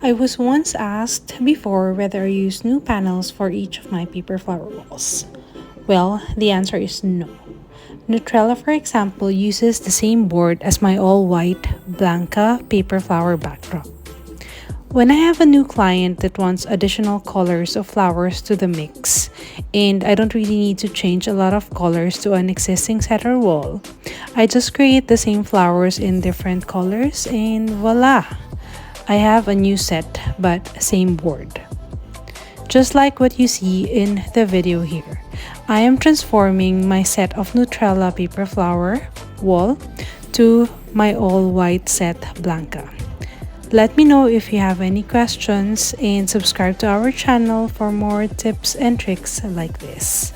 I was once asked before whether I use new panels for each of my paper flower walls. Well, the answer is no. Neutrella, for example, uses the same board as my all-white Blanca paper flower backdrop. When I have a new client that wants additional colors of flowers to the mix, and I don't really need to change a lot of colors to an existing center wall, I just create the same flowers in different colors and voila! I have a new set but same board. Just like what you see in the video here, I am transforming my set of Neutrella paper flower wall to my all-white set Blanca. Let me know if you have any questions and subscribe to our channel for more tips and tricks like this.